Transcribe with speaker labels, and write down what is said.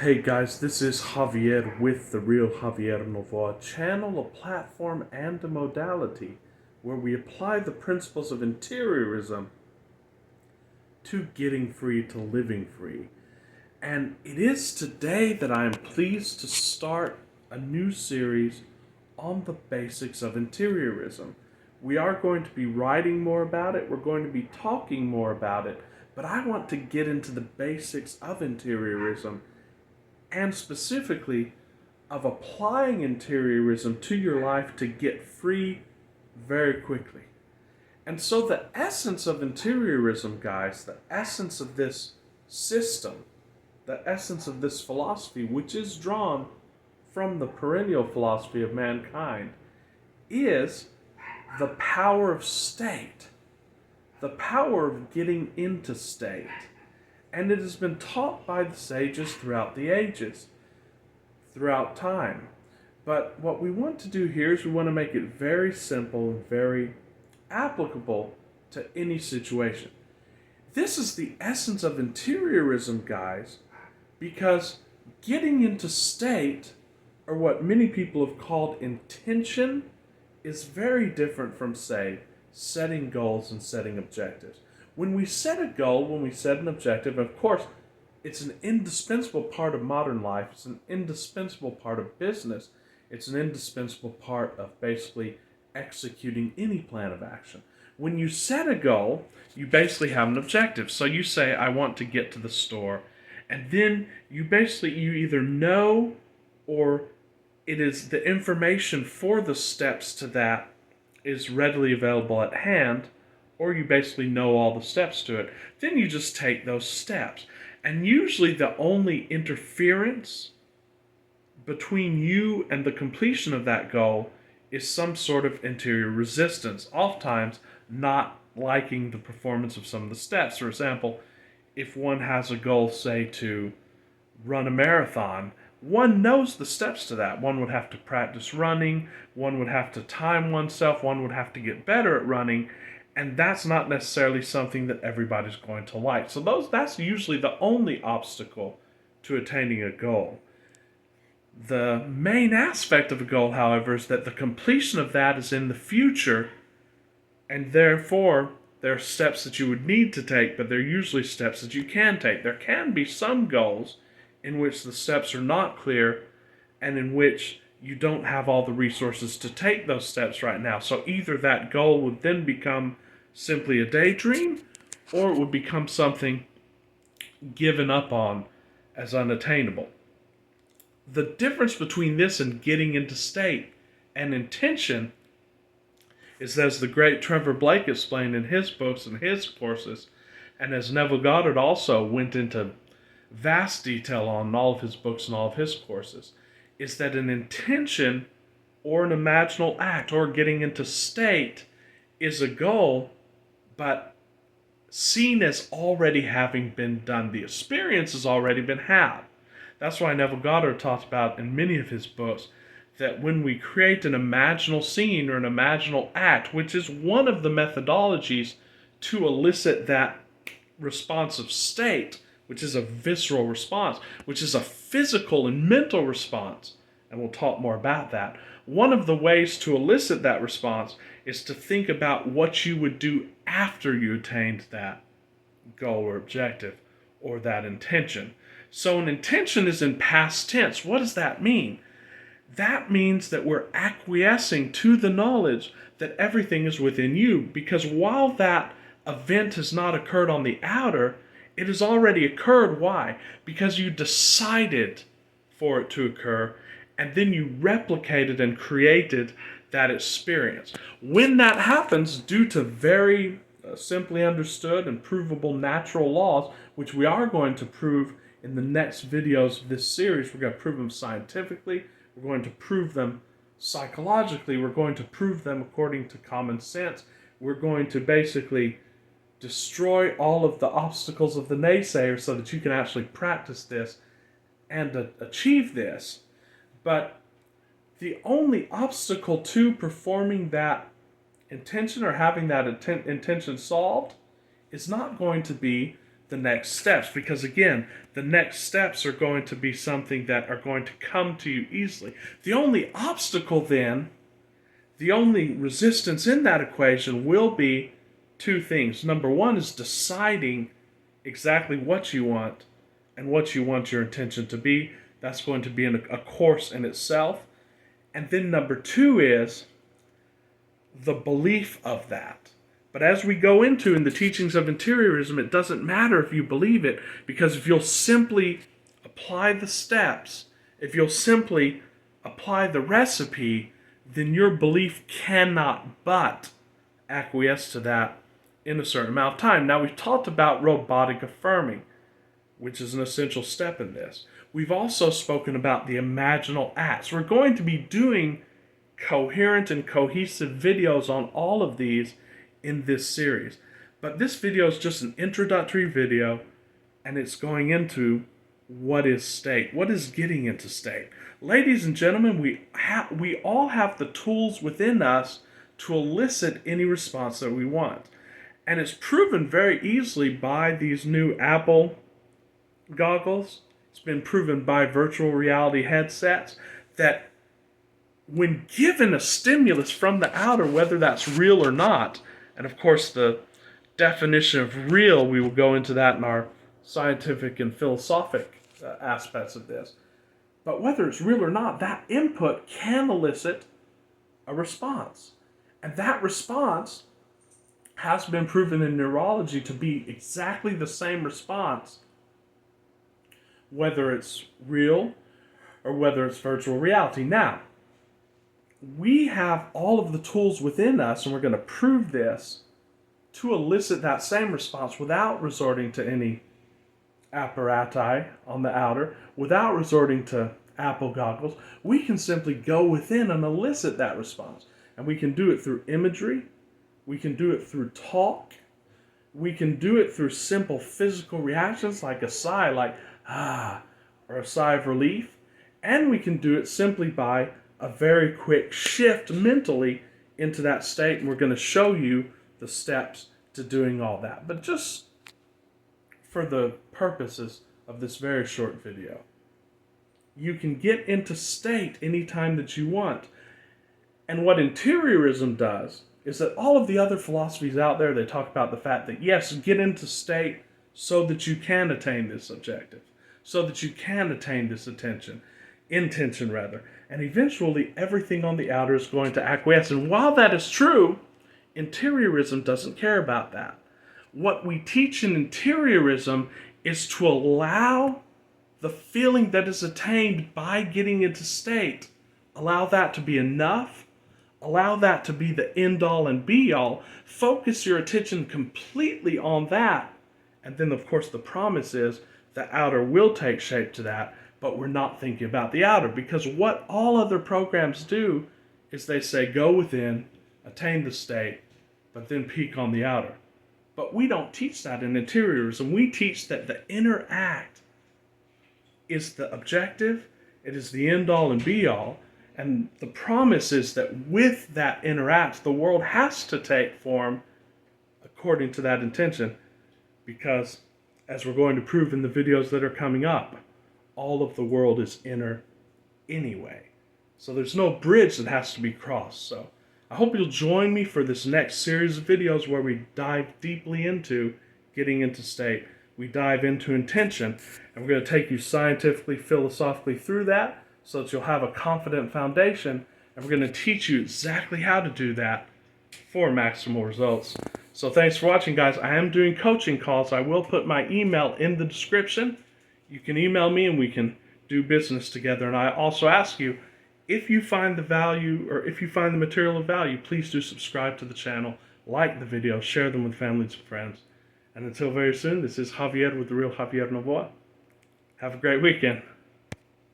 Speaker 1: Hey guys, this is Javier with the Real Javier Novoa channel, a platform and a modality where we apply the principles of interiorism to getting free to living free. And it is today that I am pleased to start a new series on the basics of interiorism. We are going to be writing more about it, we're going to be talking more about it, but I want to get into the basics of interiorism and specifically of applying interiorism to your life to get free very quickly. And so, the essence of interiorism, guys, the essence of this system, the essence of this philosophy, which is drawn from the perennial philosophy of mankind, is the power of state, the power of getting into state. And it has been taught by the sages throughout the ages, throughout time. But what we want to do here is we want to make it very simple and very applicable to any situation. This is the essence of interiorism, guys, because getting into state, or what many people have called intention, is very different from, say, setting goals and setting objectives. When we set a goal, when we set an objective, of course, it's an indispensable part of modern life. It's an indispensable part of business. It's an indispensable part of basically executing any plan of action. When you set a goal, you basically have an objective. So you say, I want to get to the store. And then you either know, or it is the information for the steps to that is readily available at hand, or you basically know all the steps to it. Then you just take those steps. And usually the only interference between you and the completion of that goal is some sort of interior resistance, oftentimes not liking the performance of some of the steps. For example, if one has a goal, say, to run a marathon, one knows the steps to that. One would have to practice running, one would have to time oneself, one would have to get better at running, and that's not necessarily something that everybody's going to like. So that's usually the only obstacle to attaining a goal. The main aspect of a goal, however, is that the completion of that is in the future, and therefore there are steps that you would need to take, but they're usually steps that you can take. There can be some goals in which the steps are not clear and in which you don't have all the resources to take those steps right now. So either that goal would then become simply a daydream, or it would become something given up on as unattainable. The difference between this and getting into state and intention is, as the great Trevor Blake explained in his books and his courses, and as Neville Goddard also went into vast detail on all of his books and all of his courses, is that an intention or an imaginal act or getting into state is a goal, but seen as already having been done. The experience has already been had. That's why Neville Goddard talks about in many of his books that when we create an imaginal scene or an imaginal act, which is one of the methodologies to elicit that responsive state, which is a visceral response, which is a physical and mental response, and we'll talk more about that. One of the ways to elicit that response is to think about what you would do after you attained that goal or objective or that intention. So an intention is in past tense. What does that mean? That means that we're acquiescing to the knowledge that everything is within you, because while that event has not occurred on the outer, it has already occurred. Why? Because you decided for it to occur, and then you replicated and created that experience. When that happens, due to very simply understood and provable natural laws, which we are going to prove in the next videos of this series, we're going to prove them scientifically, we're going to prove them psychologically, we're going to prove them according to common sense, we're going to basically destroy all of the obstacles of the naysayer so that you can actually practice this and achieve this. But the only obstacle to performing that intention or having that intention solved is not going to be the next steps, because again, the next steps are going to be something that are going to come to you easily. The only obstacle then, the only resistance in that equation will be two things. Number one is deciding exactly what you want and what you want your intention to be. That's going to be a course in itself. And then number two is the belief of that. But as we go into in the teachings of interiorism, it doesn't matter if you believe it, because if you'll simply apply the steps, if you'll simply apply the recipe, then your belief cannot but acquiesce to that in a certain amount of time. Now, we've talked about robotic affirming, which is an essential step in this. We've also spoken about the imaginal acts. We're going to be doing coherent and cohesive videos on all of these in this series. But this video is just an introductory video, and it's going into what is state, what is getting into state. Ladies and gentlemen, we all have the tools within us to elicit any response that we want. And it's proven very easily by these new Apple goggles. It's been proven by virtual reality headsets that when given a stimulus from the outer, whether that's real or not, and of course the definition of real, we will go into that in our scientific and philosophic aspects of this. But whether it's real or not, that input can elicit a response. And that response has been proven in neurology to be exactly the same response, whether it's real or whether it's virtual reality. Now, we have all of the tools within us, and we're going to prove this, to elicit that same response without resorting to any apparati on the outer, without resorting to Apple goggles. We can simply go within and elicit that response. And we can do it through imagery, we can do it through talk, we can do it through simple physical reactions like a sigh, like ah, or a sigh of relief, and we can do it simply by a very quick shift mentally into that state, and we're going to show you the steps to doing all that. But just for the purposes of this very short video, you can get into state anytime that you want. And what interiorism does is that all of the other philosophies out there, they talk about the fact that yes, get into state so that you can attain this objective, so that you can attain this intention rather. And eventually everything on the outer is going to acquiesce. And while that is true, interiorism doesn't care about that. What we teach in interiorism is to allow the feeling that is attained by getting into state, allow that to be enough, allow that to be the end-all and be-all, focus your attention completely on that, and then of course the promise is the outer will take shape to that, but we're not thinking about the outer, because what all other programs do is they say go within, attain the state, but then peak on the outer. But we don't teach that in interiorism. We teach that the inner act is the objective, it is the end-all and be-all, and the promise is that with that inner act, the world has to take form according to that intention, because as we're going to prove in the videos that are coming up, all of the world is inner anyway. So there's no bridge that has to be crossed. So I hope you'll join me for this next series of videos where we dive deeply into getting into state. We dive into intention, and we're going to take you scientifically, philosophically through that so that you'll have a confident foundation, and we're going to teach you exactly how to do that for maximal results. So thanks for watching, guys. I am doing coaching calls. I will put my email in the description. You can email me and we can do business together. And I also ask you, if you find the value or if you find the material of value, please do subscribe to the channel, like the video, share them with families and friends. And until very soon, this is Javier with The Real Javier Novoa. Have a great weekend.